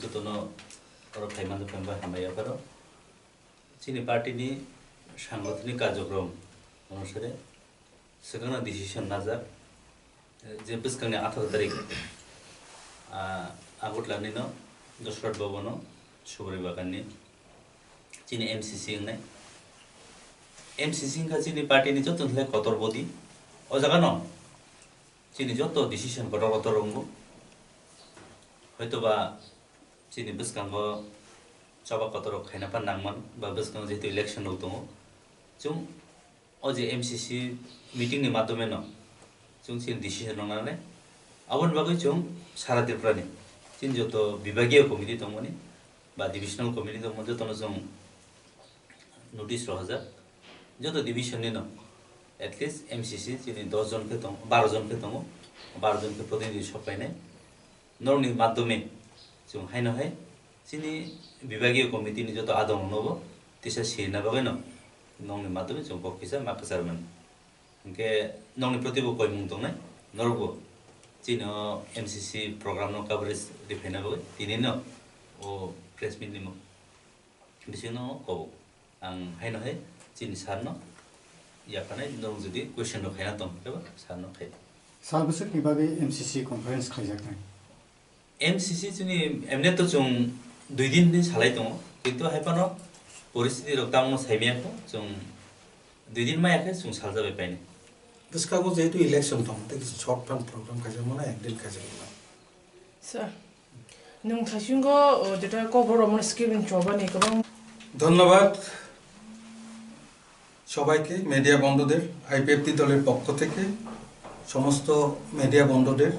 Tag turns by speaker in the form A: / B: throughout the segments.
A: যতন খাইমান ফেমবা হামাইয়া পারো চিনি পার্টিনি সাংগঠনিক কার্যক্রম অনুসারে সেখানে ডিসিশন না যাক যে বিস্কাংনি 18 তারিখ আগতলানি ন দশরথ ভবন সুবরি বাগাননি চিনি এমসিসি নাই এমসিসি কা চিনি পার্টিনি যত হলে কতর বদি ও জায়গা ন চিনি যত ডিসিশন কত রঙ হয়তো বা চিনি বিস্কাঙ্গ চবা কতর খাইনা পান নাংমান বা বিস্কাঙ্গ যেহেতু ইলেকশন দङ जों अजे एमसीसी मीटिंग नि माध्यमे न जों चिन डिसिजन लानानै आवन बागै जों सारा त्रिपुरानि चिन जत विभागीय कमिटि दङमोन बा डिविजनल कमिटि दङमोन जतनो जों नोटिस रहजा जत डिविजन नि न एटलिस्ट एमसीसी चिनि 10 जन के दङ 12 जन के दङ 12 जन के प्रतिनिधि सफायनाय नरनि माध्यमे जों हायनो हाय चिनि विभागीय कमिटि नि जत आदङ नबो तिसा सेना बागै न नंनि माध्यमे जों बकिसा माखासारमोन इनके नंनि प्रतिबो कोइ मुं दंनाय नरगो चिन एमसीसी प्रोग्राम नो कवरेज दिफाइना बगै दिनैनो ओ प्रेस मिट निमो बिसिनो को आं हायनो हाय चिन सारनो याफानाय नों जुदि क्वेश्चन नो खायना दं एबा सारनो खाय
B: साबसे बिभागे एमसीसी कन्फरेन्स खायजाखै
A: एमसीसी चिनि एमने तो जों 2 दिन नि सालाय दङ किन्तु हायपानो परिस्थिति रक्तामो साइमियाखौ जों 2 दिन मायाखै जों सालजाबाय पाइने
C: बिस्कागो जेहेतु इलेक्शन दं ते शॉर्ट टर्म प्रोग्राम खायजामोना एक दिन खायजामोना
D: सर नों थासिंगो जेटा कवर अमन स्किमिं जबानि गोबां
C: ধন্যবাদ সবাইকে মিডিয়া বন্ধুদের আইপিএফটি দলের পক্ষ থেকে সমস্ত মিডিয়া বন্ধুদের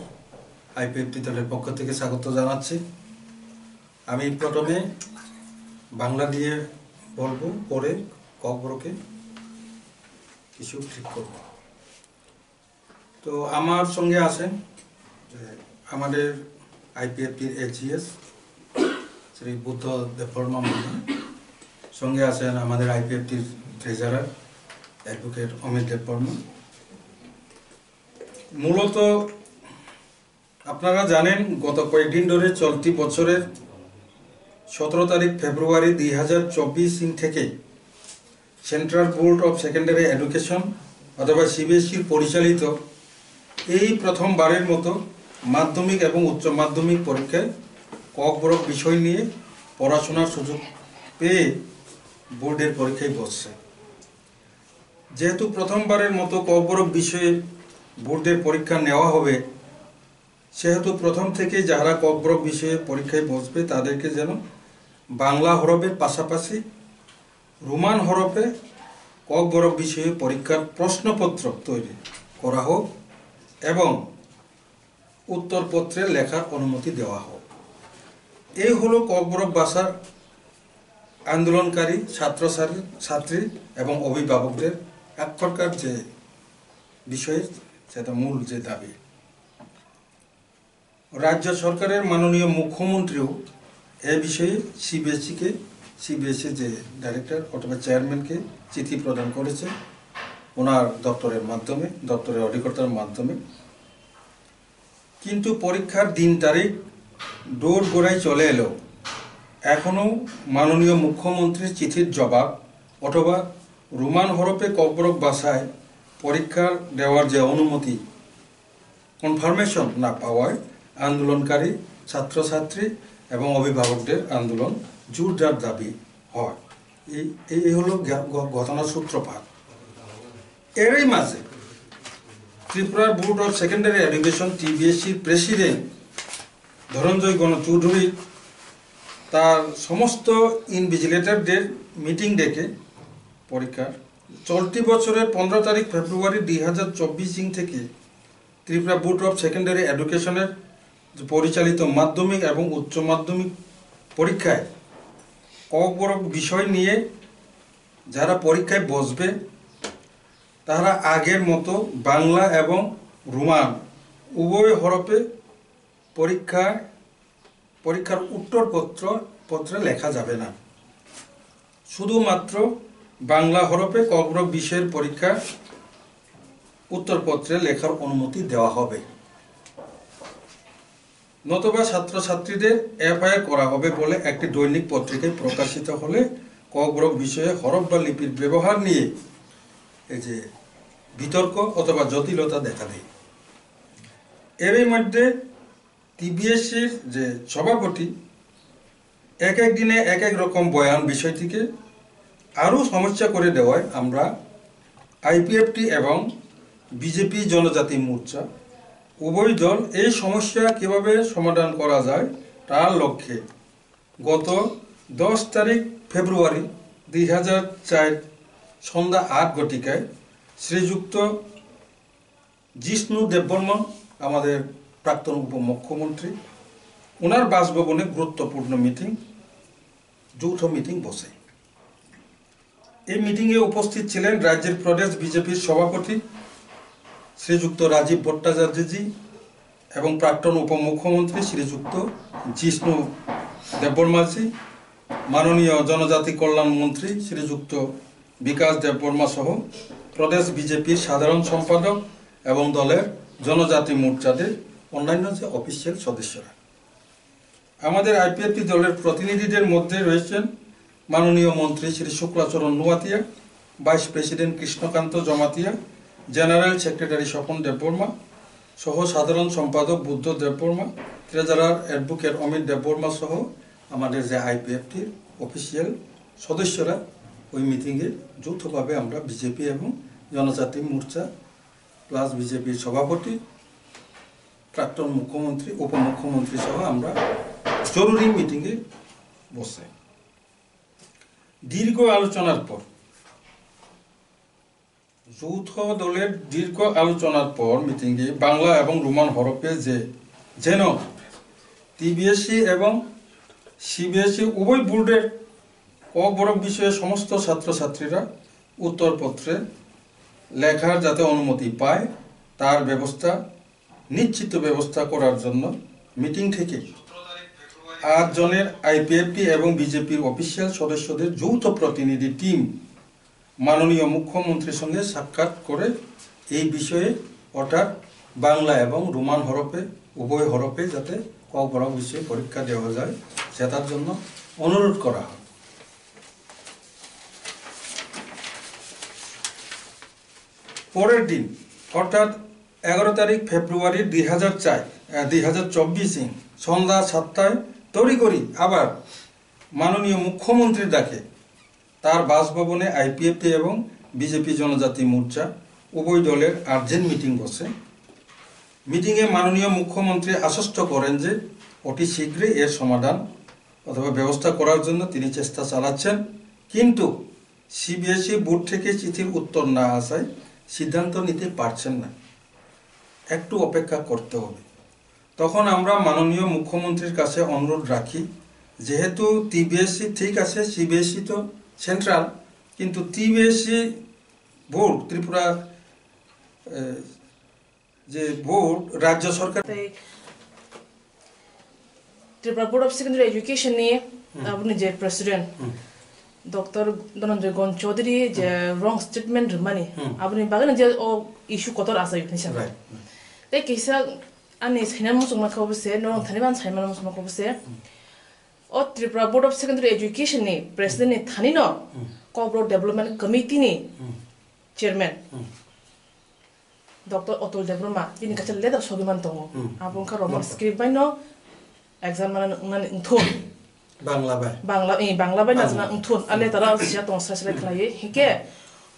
C: আইপিএফটি দলের পক্ষ থেকে স্বাগত জানাচ্ছি আমি প্রথমে বাংলা দিয়ে বলবো পরে ককবরকে কিছু ঠিক করব তো আমার সঙ্গে আছেন আমাদের আইপিএফটির এজিএস শ্রী বুদ্ধ দেববর্মা মহোদয় সঙ্গে আছেন আমাদের আইপিএফটির ট্রেজারার অ্যাডভোকেট অমিত দেববর্মা মূলত আপনারা জানেন গত কয়েকদিন ধরে চলতি বছরের 17 তারিখ ফেব্রুয়ারি 2024 থেকে central board of secondary education অথবা সিবিএসইর পরিচালিত এই প্রথমবারের মতো মাধ্যমিক এবং উচ্চ মাধ্যমিক পরীক্ষায় ককবরক বিষয় নিয়ে পড়াশোনার সুযোগ পেয়ে বোর্ডের পরীক্ষায় বসছে যেহেতু প্রথমবারের মতো ককবরক বিষয়ে বোর্ডের পরীক্ষা নেওয়া হবে সেহেতু প্রথম থেকে যারা ককবরক বিষয়ে পরীক্ষায় বসবে তাদেরকে যেন বাংলা হরফের পাশাপাশি রোমান হরফে ককবরক বিষয়ে পরীক্ষার প্রশ্নপত্র তৈরি করা হোক এবং উত্তরপত্রে লেখার অনুমতি দেওয়া হোক এই হলো ককবরক ভাষার আন্দোলনকারী ছাত্রছাত্রী এবং অভিভাবকদের এখনকার যে বিষয় সেটা মূল যে দাবি রাজ্য সরকারের মাননীয় মুখ্যমন্ত্রীও এই বিষয়ে সিবিএসই যে ডাইরেক্টর অথবা চেয়ারম্যানকে চিঠি প্রদান করেছে ওনার দপ্তরের মাধ্যমে দপ্তরের অধিকর্তার মাধ্যমে কিন্তু পরীক্ষার দিন তারিখ দৌড় গোড়ায় চলে এলো এখনও মাননীয় মুখ্যমন্ত্রীর চিঠির জবাব অথবা রোমান হরফে ককবরক ভাষায় পরীক্ষা দেওয়ার যে অনুমতি কনফার্মেশন না পাওয়ায় আন্দোলনকারী ছাত্রছাত্রী এবং অভিভাবকদের আন্দোলন জোরদার দাবি হয় এই হলো ঘটনার সূত্রপাত এরই মাঝে Tripura board of secondary education টিবিএসসির প্রেসিডেন্ট ধনঞ্জয় গণ চৌধুরী তার সমস্ত ইনভিজিলেটরদের মিটিং ডেকে পরীক্ষার চলতি বছরের 15 তারিখ ফেব্রুয়ারি 2024 থেকে ত্রিপুরা বোর্ড অফ সেকেন্ডারি এডুকেশনের পরিচালিত মাধ্যমিক এবং উচ্চ মাধ্যমিক পরীক্ষায় ককবরক বিষয় নিয়ে যারা পরীক্ষায় বসবে তারা আগের মতো বাংলা এবং রোমান উভয় হরফে পরীক্ষার উত্তরপত্রে লেখা যাবে না শুধুমাত্র বাংলা হরফে ককবরক বিষয়ের পরীক্ষা উত্তরপত্রে লেখার অনুমতি দেওয়া হবে নতুবা ছাত্রছাত্রীদের এফআইআর করা হবে বলে একটি দৈনিক পত্রিকায় প্রকাশিত হলে কবরক বিষয়ে হরফ বা লিপির ব্যবহার নিয়ে এই যে বিতর্ক অথবা জটিলতা দেখা দেয়। এরই মধ্যে টিবিএসসির যে সভাপতি এক এক দিনে এক এক রকম বয়ান বিষয়টিকে আরও সমস্যা করে দেওয়ায় আমরা আইপিএফটি এবং বিজেপি জনজাতি মোর্চা উভয় দল এই সমস্যা কিভাবে সমাধান করা যায় তার লক্ষ্যে গত 10 তারিখ ফেব্রুয়ারি 2004 সন্ধ্যা 8 ঘটিকায় শ্রীযুক্ত জিষ্ণু দেববর্মন আমাদের প্রাক্তন উপমুখ্যমন্ত্রী ওনার বাসভবনে গুরুত্বপূর্ণ যৌথ মিটিং বসে। এই মিটিংয়ে উপস্থিত ছিলেন রাজ্যের প্রদেশ বিজেপির সভাপতি শ্রীযুক্ত রাজীব ভট্টাচার্যজি এবং প্রাক্তন উপমুখ্যমন্ত্রী শ্রীযুক্ত জিষ্ণু দেববর্মাজি, মাননীয় জনজাতি কল্যাণ মন্ত্রী শ্রীযুক্ত বিকাশ দেববর্মা সহ প্রদেশ বিজেপির সাধারণ সম্পাদক এবং দলের জনজাতি মোর্চাদের অন্যান্য যে অফিসিয়াল সদস্যরা। আমাদের আইপিএফটি দলের প্রতিনিধিদের মধ্যে রয়েছেন মাননীয় মন্ত্রী Shri Shuklacharan Noatia, vice president Krishnakanta Jamatia, general secretary Swapan Debbarma সহ সাধারণ সম্পাদক বুদ্ধ দেববর্মা, ট্রেজারার অ্যাডভোকেট অমিত দেববর্মা সহ আমাদের যে আইপিএফটির অফিসিয়াল সদস্যরা ওই মিটিংয়ে যৌথভাবে আমরা বিজেপি এবং জনজাতি মোর্চা প্লাস বিজেপির সভাপতি, প্রাক্তন মুখ্যমন্ত্রী, উপমুখ্যমন্ত্রী সহ আমরা জরুরি মিটিংয়ে বসে দীর্ঘ আলোচনার পর যৌথ দলের দীর্ঘ আলোচনার পর মিটিংয়ে বাংলা এবং রোমান হরফে যেন টিবিএসসি এবং সিবিএসই উভয় বোর্ডের কবরক বিষয়ে সমস্ত ছাত্রছাত্রীরা উত্তরপত্রে লেখার যাতে অনুমতি পায় তার নিশ্চিত ব্যবস্থা করার জন্য মিটিং থেকে 8 জনের আইপিএফটি এবং বিজেপির অফিসিয়াল সদস্যদের যৌথ প্রতিনিধি টিম মাননীয় মুখ্যমন্ত্রীর সঙ্গে সাক্ষাৎ করে এই বিষয়ে অর্থাৎ বাংলা এবং রোমান হরফে উভয় হরফে যাতে কবরক বিষয়ে পরীক্ষা দেওয়া যায় সেটার জন্য অনুরোধ করা হয়। পরের দিন অর্থাৎ 11 তারিখ ফেব্রুয়ারি 2024 সন্ধ্যা 7টায় তড়িঘড়ি আবার মাননীয় মুখ্যমন্ত্রীর ডাকে তার বাসভবনে আইপিএফটি এবং বিজেপি জনজাতি মোর্চা উভয় দলের আর্জেন্ট মিটিং বসে। মিটিংয়ে মাননীয় মুখ্যমন্ত্রী আশ্বস্ত করেন যে অতি শীঘ্রই এর সমাধান অথবা ব্যবস্থা করার জন্য তিনি চেষ্টা চালাচ্ছেন, কিন্তু সিবিএসই বোর্ড থেকে চিঠির উত্তর না আসায় সিদ্ধান্ত নিতে পারছেন না, একটু অপেক্ষা করতে হবে। তখন আমরা মাননীয় মুখ্যমন্ত্রীর কাছে অনুরোধ রাখি, যেহেতু টিবিএসসি ঠিক আছে, সিবিএসই তো সেন্ট্রাল, কিন্তু টিবিএসসি বোর্ড ত্রিপুরা যে বোর্ড রাজ্য সরকার
D: Tripura board of secondary education নিয়ে আপনি যে প্রেসিডেন্ট ডক্টর ধনঞ্জয় গণ চৌধুরী যে রং স্টেটমেন্ট মানে আপনি বাগানে যে ও ইস্যু কত আছে হিসাবে তাই কিসা আনি সাইনার মুসুক মাখাও বসে নরং থানিবান সাইমান মুসুক মাখাও বসে ও Tripura board of secondary education ni president ni থানি ন Kokborok development committee ni chairman doctor Atul Debbarma তিনি কাছে লেদার সবিমান দङ আবংখা রমন স্ক্রিপ্ট বাই ন এক্সাম মানে উঠুন বাংলা বাই নাজনা উঠুন আলে তারা সিয়া তং সাসলে খালায়ে হিকে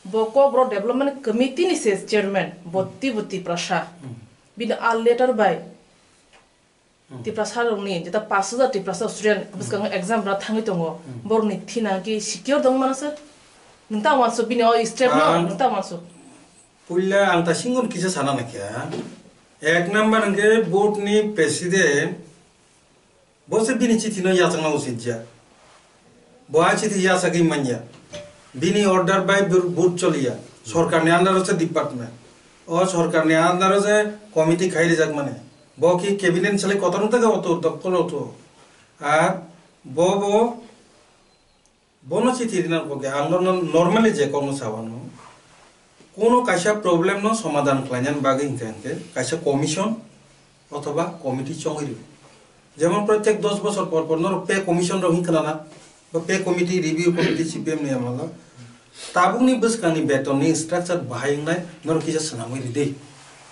D: বকো ব্রো development committee ni se chairman বত্তি প্রসা বিন আল লেটার বাই টিপ্রাসার নি যেটা 5000 টিপ্রাসা স্টুডেন্ট বিসকাং এক্সাম রা থাঙ্গি দङ বরনি থিনা কি সিকিউর দङ মানসা नोंता मानसो बिनो स्टेप न नोंता मानसो
C: पुल्ला आंता सिंगम किसे साना नाखिया एक नंबर नंगे बोर्ड नि प्रेसिडेंट बसे बिनि चिठि न याचंना उसिज्या बहा चिठि यासागि मान्या बिनि ऑर्डर बाय बोर्ड चलिया सरकार ने अंडर से डिपार्टमेंट और सरकार ने अंडर से कमिटी खाइले जाक माने बकी कैबिनेट चले कतन तक अतो दक्कल अतो आ बो बोनो चिठि दिना कोके आंगन नॉर्मली जे कोनो सावानो कोनो काशा प्रॉब्लेम न समाधान खालायनान बागै हिंखानके काशा कमिशन अथवा कमिटी चंगिरि যেমন প্রত্যেক 10 বছর পর পর নর পে কমিশন রহি খানা বা pay committee review committee CPM নি আমালা তাবুনি বসকানি বেতननि स्ट्राक्चार बाहायनाय नर किसा सनामै रिदै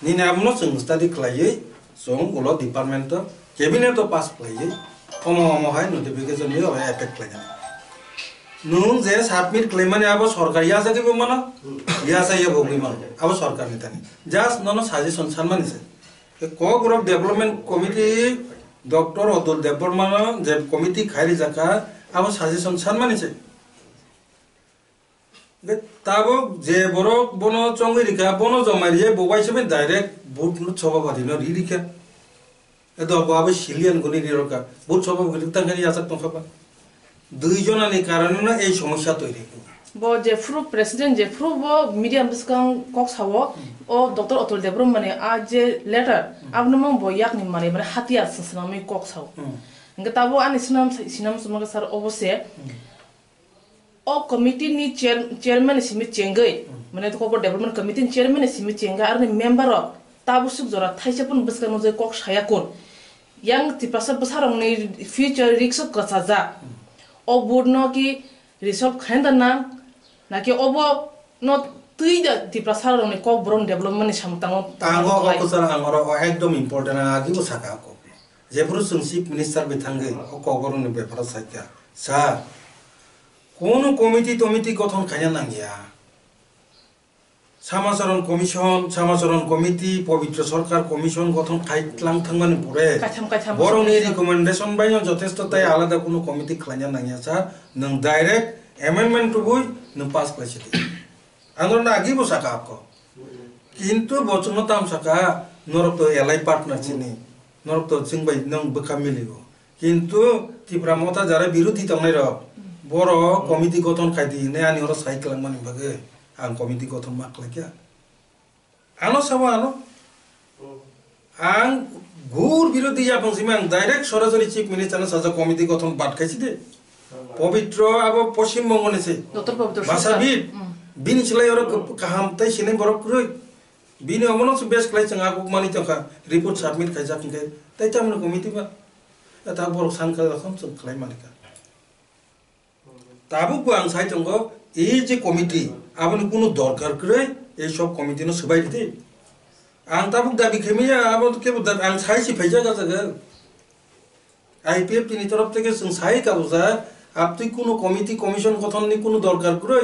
C: नि नामनो जों स्टाडि खालायै जों गलो डिपार्टमेन्ट कैबिनेट पास खालायै अमो हाय नोटिफिकेशन नि एफेक्ट खालाया नों जे सबमिट खालामनानै अब सरकार या जाके बे माना या जाय भोगै मान अब सरकार नि तानि जास्ट ननो साजेसन सानमानिसे क group development committee doctor Atul Debbarma जे कमिटी खायरि जाका अब साजेसन सानमानिसे ताबो जे बरक बनो चंगरिका बनो जमारिये बबाइसबे डाइरेक्ट बुट नु सभापति न रिरिका एदो बाबे सिलियन गनि रिरका बुट सभापति तांगानि आसाक तंखाबा दुई जनानि कारणे এই সমস্যা তৈরি
D: bo je fru president je fru bo media biskang kok sawo o dr Atul Deborah mane a je letter abnamang bo yak ni mane hatiar sanami kok sawo nga tabo ani sinam sumaga sar obose o committee ni chairman simi chengai mane to ko development committee chairman simi chenga arni member of tabu suk jora thaise pun biskang je kok sayakun yang tipasa besarong ni future risk ka saja o board no ki resolve khanda na naki obo no tuida tipasa rong ni ko bron development ni samtang
C: tango ko sara angoro o ekdom important agi bo saka ko je puru chief minister bitange o ko gorun ni bepara sakya sa কোন committee গঠন খাইয়া নাঙ্গিয়া সামাচরণ committee পবিত্র সরকার commission গঠন খাইলাং থাংমানি পরে বরংনি recommendation বাইন যথেষ্ট তাই আলাদা কোনো কমিটি খাইয়া নাঙ্গিয়া সা নং ডাইরেক্ট অ্যামেন্ডমেন্ট টু বই নং পাস করেছে আন্দোলন আগে বসাকা আপকো কিন্তু বচন তাম সাকা নরক তো এলাই পার্টনার চিনি নরক তো সিংবাই নং বখা মিলিগো কিন্তু ত্রিপুরা মতা যারা বিরোধী তংনাই রক বড় কমিটি গঠন খাইদি নে আনি ওরা সাইকেল মানি ভাগে আং কমিটি গঠন মাকলা কিয়া আনো সাবা আনো আং ঘুর বিরোধী আপন সিমাং ডাইরেক্ট সরাসরি চিফ মিনিস্টার সাজা কমিটি গঠন বাট খাইছি দে পবিত্র আব পশ্চিমবঙ্গ নেছে
D: ডক্টর পবিত্র
C: ভাষাবিদ বিন সিলাই ওরা কাহাম তাই সিনে বড় কই বিনি অমনো বেশ ক্লাই চাঙ্গা কুক মানি তখা রিপোর্ট সাবমিট খাইজা কিনকে তাই তামন কমিটি বা তা বড় সাংকা রকম সব ক্লাই মালিকা তাবুকু আং সাইতঙ্গ এই যে কমিটি আপনি কোনো দরকার করে এই সব কমিটি ন সবাই দিতে আং তাবুক দাবি খেমিয়া আবার কে আং সাইছি ফাইজা গাজাগা আইপিএফ তিনি তরফ থেকে সাই কাবজা আপনি কোনো কমিটি কমিশন গঠন নি কোনো দরকার করে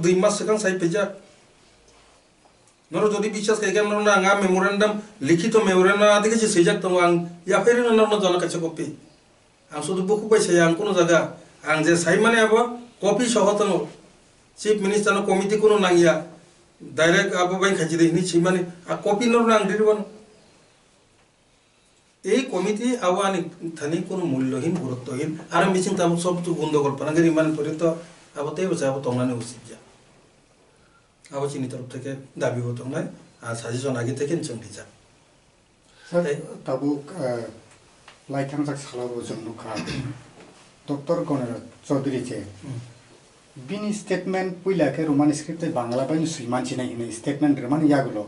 C: দুই মাস সেখান সাই ফাইজা নর যদি বিশ্বাস করে কেন না আং মেমোরেন্ডাম লিখিত মেমোরেন্ডাম আদিকে যে সেজাক তো আং ইয়া ফেরি না না জনা কাছে কপি আং শুধু বুকু পাইছে আং কোনো জায়গা आं जे साइ माने अब कपि सहतन चीफ मिनिस्टर कमिटी कोनो नांगिया डाइरेक्ट अब बाइन खाजि देनि छि माने आ कपि नर नां दिरबन এই কমিটি আওয়ানি থানি কোনো মূল্যহীন গুরুত্বহীন আর মিছিং তাম সব তো গন্ডগোল পানাগের ইমান পর্যন্ত আবতেই বসে আব তংনানে উচিত যা আব চিনি তরফ থেকে দাবি হতো না আর সাজেশন আগে থেকে চঙ্গি যা
B: তাবু লাইথাং জাক সালাবো জন্য খা डॉक्टर गणेश चौधरी चे बिनी स्टेटमेंट पुइला के रोमान स्क्रिप्ट बांग्ला बाइन सुइमान चिना हिने स्टेटमेंट रमान यागलो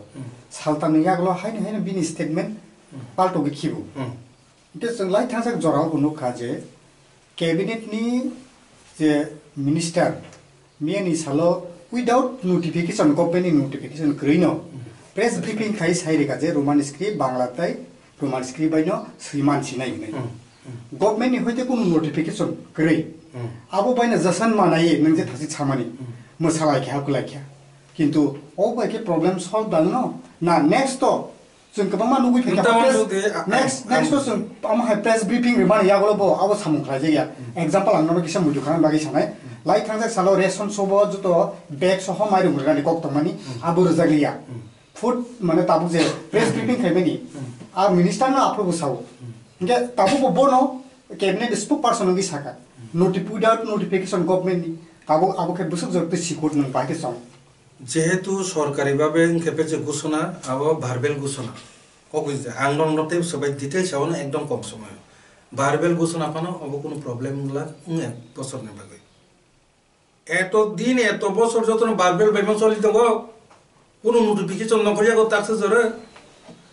B: सालतान यागलो हाइन हाइन बिनी स्टेटमेंट पाल्टो के खिबु इते जों लाइ थांसाक जराव बुनु खाजे कैबिनेट नि जे मिनिस्टर मेनि सालो विदाउट नोटिफिकेशन गवर्नमेंट नोटिफिकेशन ग्रीनो प्रेस ब्रीफिंग खाइ साइरेका जे रोमान स्क्रिप्ट बांग्ला ताइ रोमान स्क्रिप्ट बाइनो सुइमान चिना हिने गवर्नमेंट नि होइते कोनो नोटिफिकेशन गरै आबो बाइना जसन मानाय नों जे थासि छामानि मोसालाय खे हाकुलाय खे किन्तु ओ बाइके प्रॉब्लम सॉल्व दानो ना नेक्स्ट तो जों गोबां मा नुगै फैगा नेक्स्ट तो जों आम हाय प्रेस ब्रीफिंग रिमान यागलो बो आबो सामु खाय जाया एग्जांपल आंनो किसा मुदु खाना बागै सानाय लाइ थांजा सालो रेशन सबो जतो बैग सह माइरु गुरगानि कक तमानि आबो रजागलिया फुड माने ताबु जे प्रेस ब्रीफिंग खायबेनि आ मिनिस्टर ना आप्रुव सावो Nge tabu bono cabinet spokesperson person ngi saka without notification government ni tabu abo ke busuk jorte sikot nang baite song
C: যেহেতু সরকারি ভাবে খেপে যে ঘোষণা আবো ভার্বেল ঘোষণা কইছে আংলং নতে সবাই ডিটেইলস আবো একদম কম সময় ভার্বেল ঘোষণা পানো আবো কোনো প্রবলেম গুলা এক বছর নেবে গই এত দিন এত বছর যতন ভার্বেল বেমন চলি তো কোনো নোটিফিকেশন ন করিয়া গো তাকছে জরে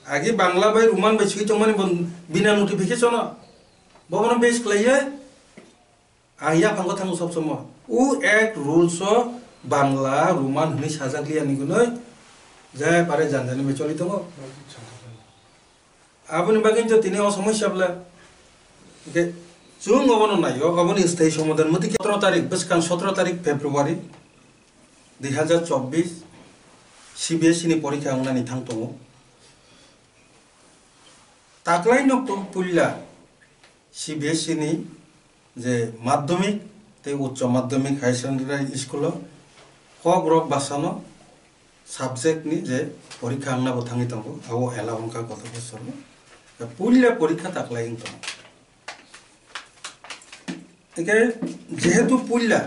C: आगे बांग्ला बाय रुमान बाय सुई चंग माने बिना नोटिफिकेशन बबन बेस क्लाइए आया फांगो थांगो सब समय उ एक रूल्स बांग्ला रुमान हनि साजागलिया निगुनै जाय पारे जानजानि बे चली दङ आबनि बागिन जो तिने समस्या बला के जों अबन नायो अबनि स्थायी समाधान मति 17 तारिख बसकान 17 तारिख फेब्रुवारी 2024 सीबीएसई नि परीक्षा अंगनानि थांतो ताकलाय नक्तो पुल्ला सीबीएसई नि जे माध्यमिक ते उच्च माध्यमिक हाई सेकेंडरी स्कूल कक रक बासानो सब्जेक्ट नि जे परीक्षा अंगनाबो थांगि दङ आव एलावंका गत बोसोर पुल्ला परीक्षा ताकलाय दङ एके जेहेतु पुल्ला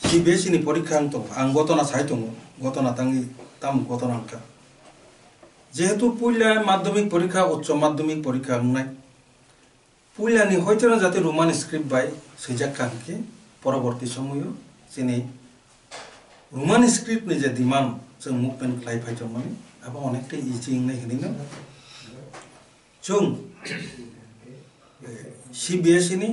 C: सीबीएसई नि परीक्षा अंग दङ आं गतना साइ दङ गतना तांगि ताम गतना अंका जेहेतु पुल्ला माध्यमिक परीक्षा उच्च माध्यमिक परीक्षा अंगनाय पुल्लानि हयतोना जाते रोमान स्क्रिप्ट बाय सैजाक कांके परवर्ती समय जेने रोमान स्क्रिप्ट नि जे डिमांड जों मुभमेंट खालामबाय दं माने आबा अनेकटा इजि इंनाय हिनिनो जों सीबीएसई नि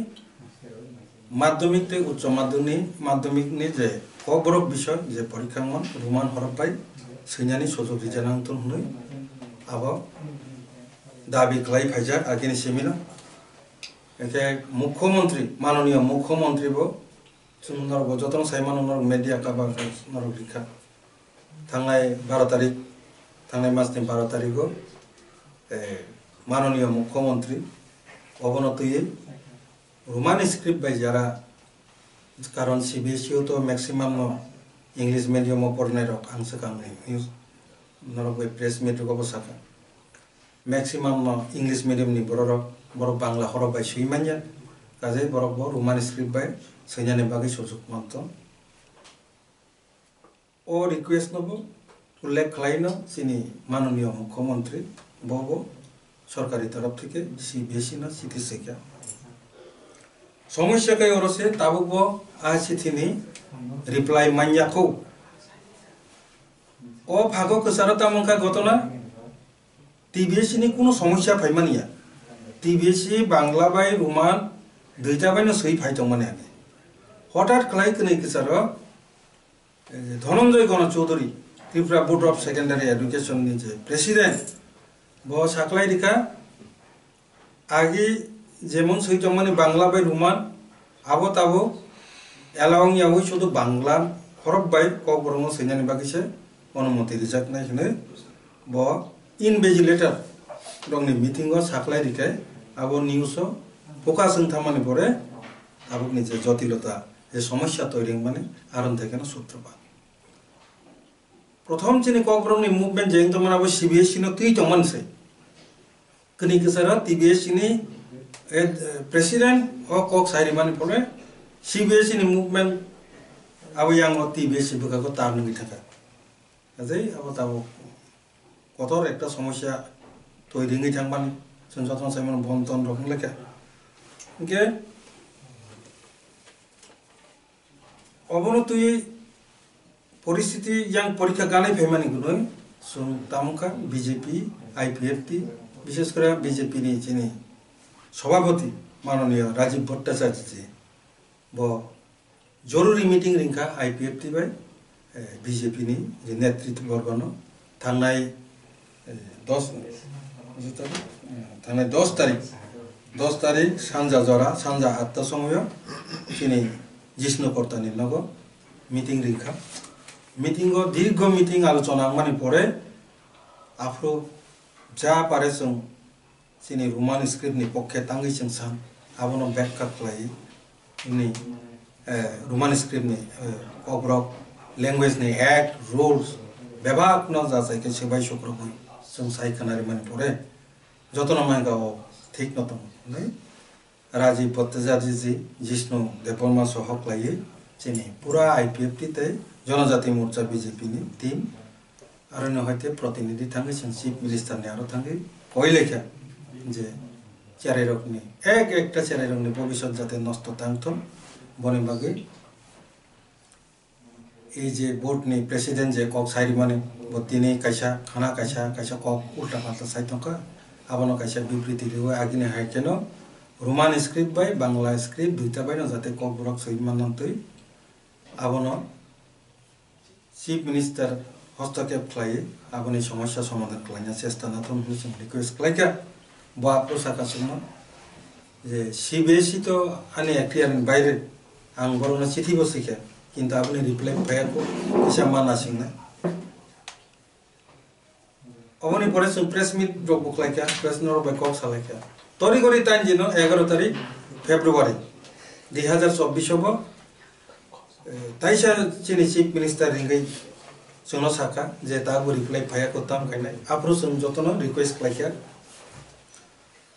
C: माध्यमिक ते उच्च माध्यमिक नि जे कबरक विषय जे परीक्षा मन रोमान हरबाय सैनानि सुजुग रिजानांतन हुनै आबा दाबि खालामबाय आगेनि सेमिनार एके मुख्यमंत्री माननीय मुख्यमंत्री बो जों जतन साइमान मीडिया का लिखा थांनाय 12 तारीख थांनाय मासनि 12 तारीखो माननीय मुख्यमंत्री अवनतयै रोमान स्क्रिप्ट बाय जरा कारण सीबीएसई तो मैक्सिमम इंग्लिश मीडियम पढ़नाय रक आंसो कामनि न्यूज नरक प्रेस मीट को बसाका मैक्सिमम इंग्लिश मीडियम नि बरक बांग्ला हरब बाय सुइमान्या काजे बरक रोमान स्क्रिप्ट बाय सैनानि बागै सुजुग मानतो ओ रिक्वेस्ट नबो उल्लेख खालायनो सिनि माननीय मुख्यमंत्री बबो सरकारी तरफ থেকে सीबीएसई ना सिटी सेका समस्या काय ओरसे ताबुबो आ सिथिनि रिप्लाई मान्याखौ ओ भागो कसारता मंका गतना टीबीएसई नि कोनो समस्या फाइमानिया टीबीएसई बांग्ला बाय रोमान दुइटा बायनो सै फाइतो माने हठाৎ खलाय कनै कसार Dhananjay Gan Chowdhury Tripura board of secondary education नि जे प्रेसिडेंट ब साकलाय दिका आगे जेमन सैतो माने बांग्ला बाय रोमान आबो ताबो एलावंग यावै शुधु बांग्ला हरब बाय क बरमो सैनानि बागैसे अनुमति रिजाकनाय हने ब इनविजिलेटर रंनि मीटिंग साकलाय दिकाय आबो न्यूज फोकास थामानि परे आबोनि जे जटिलता जे समस्या तैरि माने आरन थेकेना सूत्रपात प्रथम चिनि ककबरमनि मुभमेंट जें तो मानाबो सीबीएसई नो तुइ तमनसै कनि कसारा टीबीएसई नि प्रेसिडेंट ओ कक साइरि माने परे सीबीएसई नि मुभमेंट आबो यांग टीबीएसई बगाको तारनि थाका अजै आबो ताबो कतर एकटा समस्या तैरि थांबानि जों जतन साइमन बन्टन रखन लेखा के अवनतयै परिस्थिति yang परीक्षा गानै फैमानि गुनै जों तामुका बीजेपी आईपीएफटी विशेष करे बीजेपी नि जिनि सभापति माननीय राजीव भट्टाचार्य जी ब जरुरी meeting Rinca IPFT by BJP नि जे नेतृत्व वर्गनो थांनाय 10 तारिख सानजा जरा सानजा 8टा समय चिनि जिष्णु कर्तानि नग मीटिंग रिंका मीटिंग दीर्घ मीटिंग आलोचना माने परे आफ्रो जा पारे जों चिनि रोमान स्क्रिप्ट नि पक्षे तांगै जों सान आबोनो बैकअप खालाय नि रोमान स्क्रिप्ट नि कब्रक लैंग्वेज नि एक्ट रूल्स बेबाक न जाय के सेबाय सक्रम जों सायखानारि माने परे जतन मांगा ठीक न दं नै राजीव भट्टाचार्य जी जिष्णु देवबर्मा सहक लायो चिनि पूरा आईपीएफटी ते जनजाति मोर्चा बीजेपी नि टीम आरो न हयते प्रतिनिधि थांगे जों चीफ मिनिस्टर नि आरो थांगे कय लेखा जे चारै रकनि एकटा चारै रकनि भविष्यत जाते नष्ट थांथों बने बागै ए जे बोर्ड नि प्रेसिडेंट जे कक साइरि माने बतिनि कायसा खाना कायसा कक उल्टा पाल्टा साइथंका abono kaisa bibriti riwe agine hai keno Roman script bai Bangla script duita bai no jate kok borok soiman nantui abono Chief Minister হস্তক্ষেপ খাইয়ে আপনি সমস্যা সমাধান খাইনা চেষ্টা না তো রিকোয়েস্ট খাইকা বা প্রশাখা সম যে সিবিএসই তো আনি একটিয়ার বাইরে আং বড় চিঠি বসিখা কিন্তু আপনি রিপ্লাই পাইয়াকো কিসা মানাসিং না অবনি পরে প্রেস মিট ড্রপ খাইকা প্রেস নর বেকক সালাইকা তরি করি টাইম জিনো 11 তারিখ ফেব্রুয়ারি 2024 হব তাইসা চিনি চিফ মিনিস্টার রিঙ্গই जोंनो साका जे दाबो रिप्लाई फाया कोताम खायनाय आप्रो जों जतनो रिक्वेस्ट खालायखा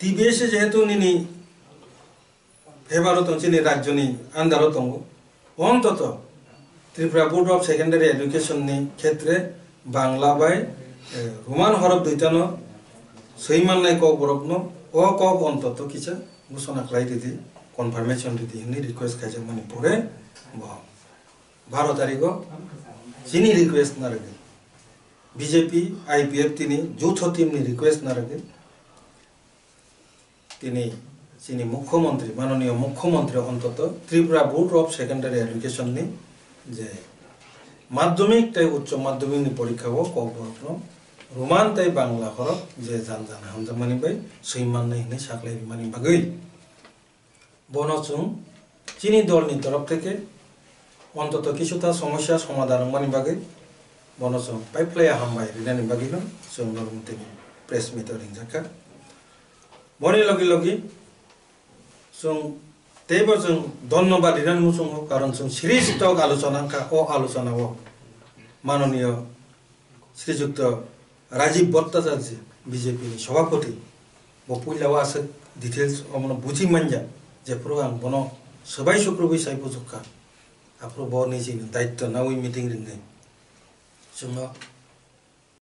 C: टीबीएस जेहेतु निनि फेभारो तंचिनि राज्यनि आन्दारो दंगो अन्तत Tripura board of secondary education नि क्षेत्रे बांग्ला बाय रोमान हरफ दुइतानो सैमाननाय क बरकनो अ क अन्तत किसा घोषणा खालाय दिदि कनफार्मेशन दिदि नि रिक्वेस्ट खायजा माने परे 12 तारिखो जिनी रिक्वेस्ट ना रखे बीजेपी आईपीएफ तिनी যৌথ टीम नि रिक्वेस्ट ना रखे तिनी जिनी मुख्यमंत्री माननीय मुख्यमंत्री अंतत Tripura board of secondary education नि जे माध्यमिक तय उच्च माध्यमिक नि परीक्षा हो कबरनो रोमान तय बांग्ला हरफ जे जान हामजा मानि बाय सैमान नै नि साखलाई मानि बागै बनचुं जिनी दल नि तरफ থেকে অন্তত কিছুটা সমস্যা সমাধান মানি বাগে বনসং পাইপ্লাইয়া হামবাই রিনানি বাগিনো जों নরমতে প্রেস মিটিং জাকা মনে লগি লগি जों তেবো जों ধন্যবাদ রিনানি মুসং কারণ जों সিরিজ টক আলোচনা কা ও আলোচনা ও মাননীয় শ্রীযুক্ত রাজীব ভট্টাচার্য বিজেপি সভাপতি বপুইলাও আছে ডিটেইলস অমন বুঝি মানজা যে প্রোগ্রাম বন সবাই শুক্রবার সাইবো জকা Apro bo ni jing daitto na wi meeting ring ne. Sungo